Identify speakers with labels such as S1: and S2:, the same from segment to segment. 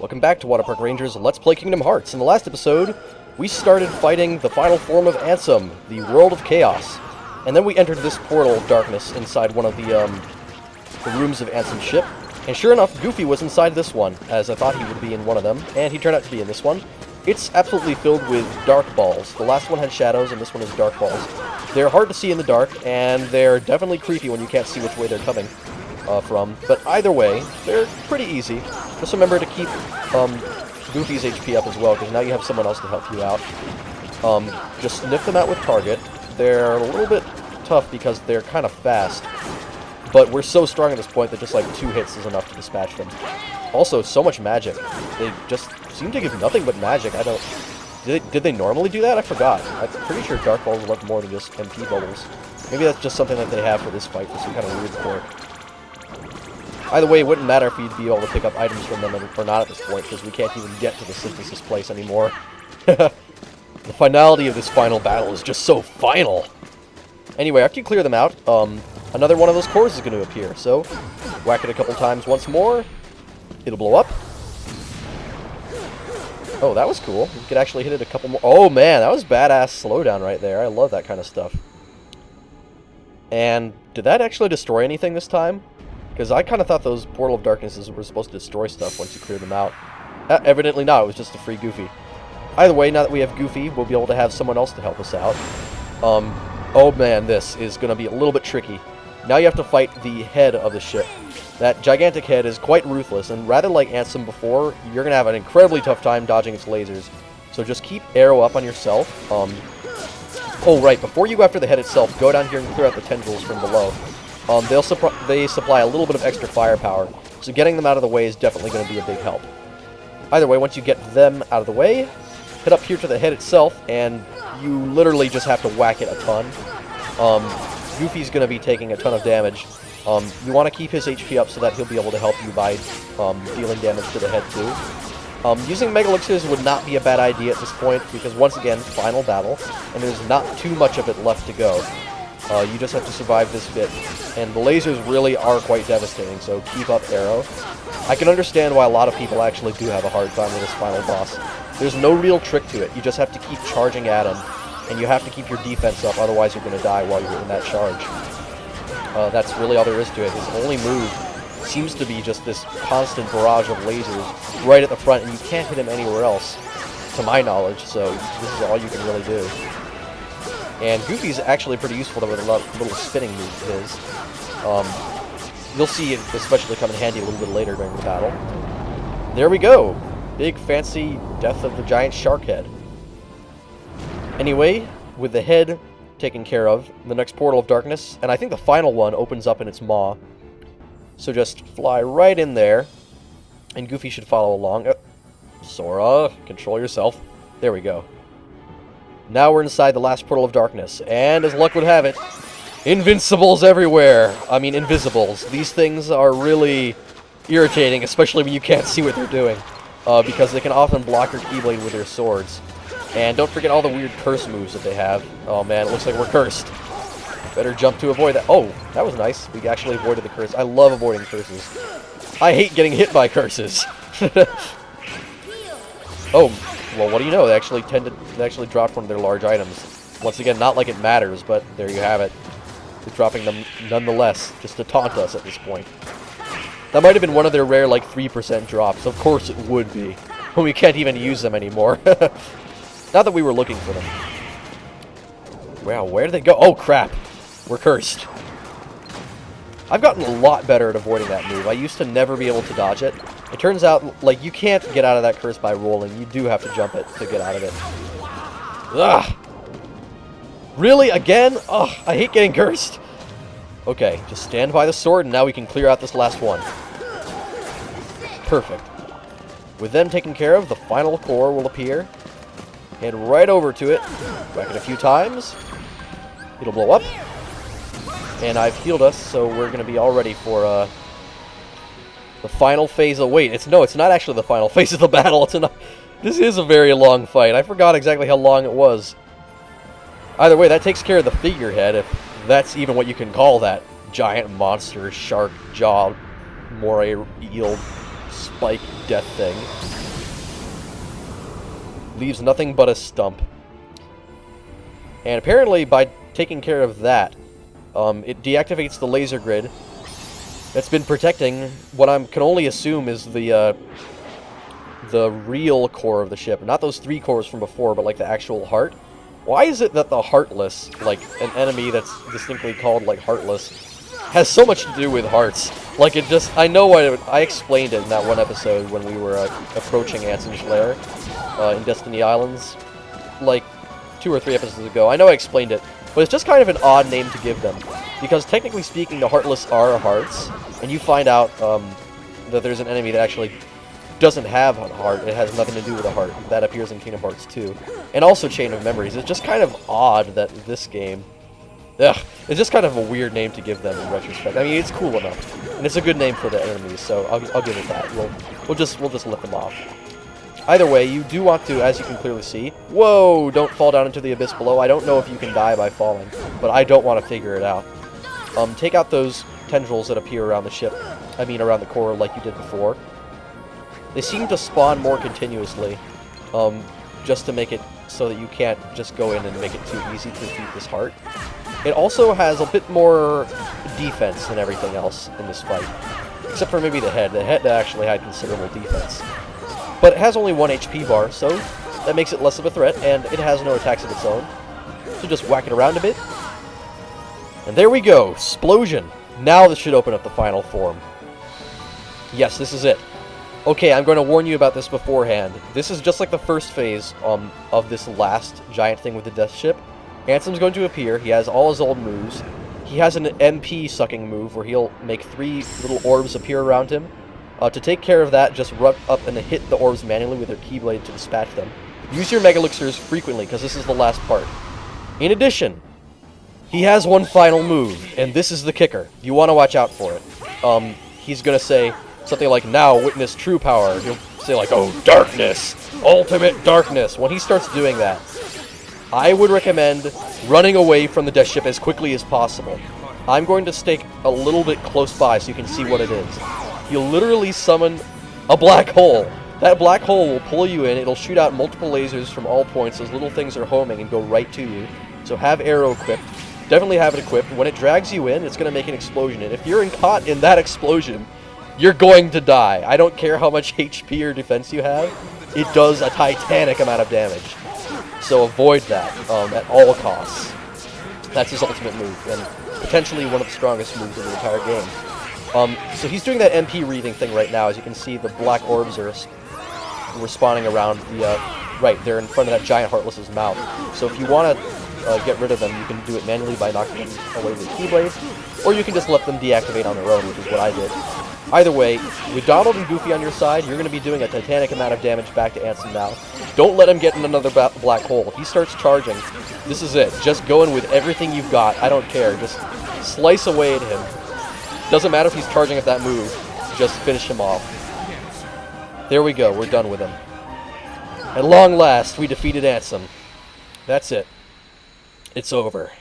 S1: Welcome back to Waterpark Rangers Let's Play Kingdom Hearts. In the last episode, we started fighting the final form of Ansem, the World of Chaos. And then we entered this portal of darkness inside one of the rooms of Ansem's ship. And sure enough, Goofy was inside this one, as I thought he would be in one of them, and he turned out to be in this one. It's absolutely filled with dark balls. The last one had shadows, and this one is dark balls. They're hard to see in the dark, and they're definitely creepy when you can't see which way they're coming from. But either way, they're pretty easy. Just remember to keep Goofy's HP up as well, because now you have someone else to help you out. Just sniff them out with target. They're a little bit tough because they're kind of fast, but we're so strong at this point that just like 2 hits is enough to dispatch them. Also, so much magic. They just seem to give nothing but magic. I don't... Did they normally do that? I forgot. I'm pretty sure Dark Balls left more than just MP bubbles. Maybe that's just something that they have for this fight for some kind of weird quirk. Either way, it wouldn't matter if you'd be able to pick up items from them or not at this point, because we can't even get to the synthesis place anymore. The finality of this final battle is just so final! Anyway, after you clear them out, another one of those cores is going to appear, so whack it a couple times once more. It'll blow up. Oh, that was cool. You could actually hit it a couple more. Oh man, that was badass slowdown right there. I love that kind of stuff. And did that actually destroy anything this time? Because I kind of thought those Portal of Darknesses were supposed to destroy stuff once you clear them out. Evidently not, it was just a free Goofy. Either way, now that we have Goofy, we'll be able to have someone else to help us out. Oh man, this is going to be a little bit tricky. Now you have to fight the head of the ship. That gigantic head is quite ruthless, and rather like Ansem before, you're going to have an incredibly tough time dodging its lasers. So just keep arrow up on yourself. Oh right, before you go after the head itself, go down here and clear out the tendrils from below. They supply a little bit of extra firepower, so getting them out of the way is definitely going to be a big help. Either way, once you get them out of the way, head up here to the head itself, and you literally just have to whack it a ton. Goofy's going to be taking a ton of damage. You want to keep his HP up so that he'll be able to help you by dealing damage to the head too. Using Mega Elixirs would not be a bad idea at this point, because once again, final battle, and there's not too much of it left to go. You just have to survive this bit, and the lasers really are quite devastating, so keep up arrow. I can understand why a lot of people actually do have a hard time with this final boss. There's no real trick to it, you just have to keep charging at him, and you have to keep your defense up, otherwise you're going to die while you're in that charge. That's really all there is to it. His only move seems to be just this constant barrage of lasers right at the front, and you can't hit him anywhere else, to my knowledge, so this is all you can really do. And Goofy's actually pretty useful with a lot of little spinning moves of his. You'll see it especially come in handy a little bit later during the battle. There we go! Big fancy death of the giant shark head. Anyway, with the head taken care of, the next Portal of Darkness, and I think the final one opens up in its maw. So just fly right in there, and Goofy should follow along. Sora, control yourself. There we go. Now we're inside the last Portal of Darkness, and as luck would have it, invincibles everywhere! I mean, invisibles. These things are really irritating, especially when you can't see what they're doing, because they can often block your Keyblade with their swords. And don't forget all the weird curse moves that they have. Oh man, it looks like we're cursed. Better jump to avoid that. Oh, that was nice. We actually avoided the curse. I love avoiding curses. I hate getting hit by curses. Oh, well, what do you know? They actually dropped one of their large items. Once again, not like it matters, but there you have it. They're dropping them nonetheless, just to taunt us at this point. That might have been one of their rare, like, 3% drops. Of course it would be. When we can't even use them anymore. Not that we were looking for them. Wow, where did they go? Oh, crap. We're cursed. I've gotten a lot better at avoiding that move. I used to never be able to dodge it. It turns out, like, you can't get out of that curse by rolling. You do have to jump it to get out of it. Ugh! Really? Again? Ugh, I hate getting cursed. Okay, just stand by the sword, and now we can clear out this last one. Perfect. With them taken care of, the final core will appear. Head right over to it. Whack it a few times. It'll blow up. And I've healed us, so we're going to be all ready for the final phase of... Wait, it's not actually the final phase of the battle. This is a very long fight. I forgot exactly how long it was. Either way, that takes care of the figurehead, if that's even what you can call that giant monster, shark, jaw, moray, eel, spike death thing. Leaves nothing but a stump. And apparently, by taking care of that, it deactivates the laser grid that's been protecting what I can only assume is the real core of the ship. Not those 3 cores from before, but like the actual heart. Why is it that the Heartless, like an enemy that's distinctly called like Heartless, has so much to do with hearts? Like it just, I know I explained it in that one episode when we were approaching Anson's lair in Destiny Islands, like 2 or 3 episodes ago. I know I explained it, but it's just kind of an odd name to give them, because technically speaking, the Heartless are hearts, and you find out that there's an enemy that actually doesn't have a heart. It has nothing to do with a heart. That appears in Kingdom Hearts 2. And also Chain of Memories. It's just kind of odd that this game... Ugh, it's just kind of a weird name to give them in retrospect. I mean, it's cool enough. And it's a good name for the enemies, so I'll give it that. We'll just let them off. Either way, you do want to, as you can clearly see... Whoa! Don't fall down into the abyss below. I don't know if you can die by falling, but I don't want to figure it out. Take out those tendrils that appear around the ship. I mean, around the core like you did before. They seem to spawn more continuously, just to make it so that you can't just go in and make it too easy to defeat this heart. It also has a bit more defense than everything else in this fight, except for maybe the head. The head actually had considerable defense. But it has only 1 HP bar, so that makes it less of a threat, and it has no attacks of its own. So just whack it around a bit. And there we go, Splosion! Now this should open up the final form. Yes, this is it. Okay, I'm going to warn you about this beforehand. This is just like the first phase of this last giant thing with the death ship. Ansem's going to appear. He has all his old moves. He has an MP sucking move where he'll make 3 little orbs appear around him. To take care of that, just run up and hit the orbs manually with your Keyblade to dispatch them. Use your Mega Elixirs frequently, because this is the last part. In addition, he has one final move, and this is the kicker. You want to watch out for it. He's going to say something like, "Now witness true power." He'll say like, "Oh, darkness! Ultimate darkness!" When he starts doing that, I would recommend running away from the death ship as quickly as possible. I'm going to stake a little bit close by so you can see what it is. He'll literally summon a black hole. That black hole will pull you in. It'll shoot out multiple lasers from all points. Those little things are homing and go right to you. So have arrow equipped. Definitely have it equipped. When it drags you in, it's going to make an explosion. And if you're caught in that explosion, you're going to die. I don't care how much HP or defense you have. It does a titanic amount of damage. So avoid that at all costs. That's his ultimate move, and potentially one of the strongest moves in the entire game. So he's doing that MP reading thing right now. As you can see, the black orbs are respawning around the... right, they're in front of that giant Heartless's mouth. So if you want to get rid of them, you can do it manually by knocking them away with Keyblade, or you can just let them deactivate on their own, which is what I did. Either way, with Donald and Goofy on your side, you're going to be doing a titanic amount of damage back to Ansem now. Don't let him get in another black hole. If he starts charging, this is it. Just go in with everything you've got. I don't care. Just slice away at him. Doesn't matter if he's charging at that move. Just finish him off. There we go. We're done with him. At long last, we defeated Ansem. That's it. It's over.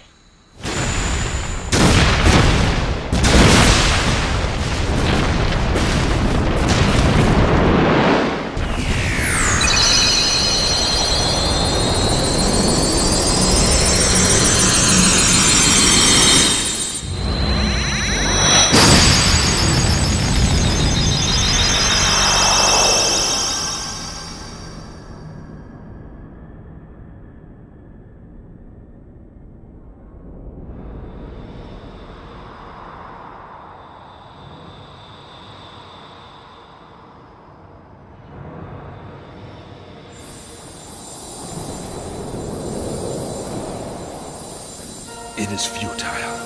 S2: It is futile.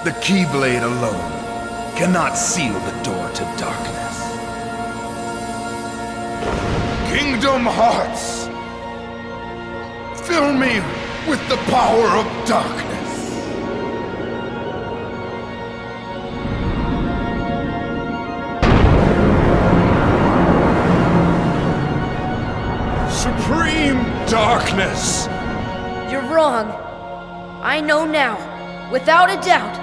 S2: The Keyblade alone cannot seal the door to darkness. Kingdom Hearts! Fill me with the power of darkness! Supreme darkness!
S3: You're wrong. I know now, without a doubt,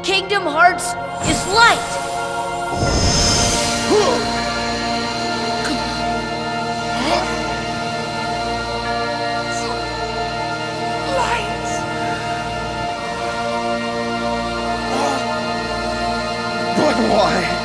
S3: Kingdom Hearts is light!
S2: Why?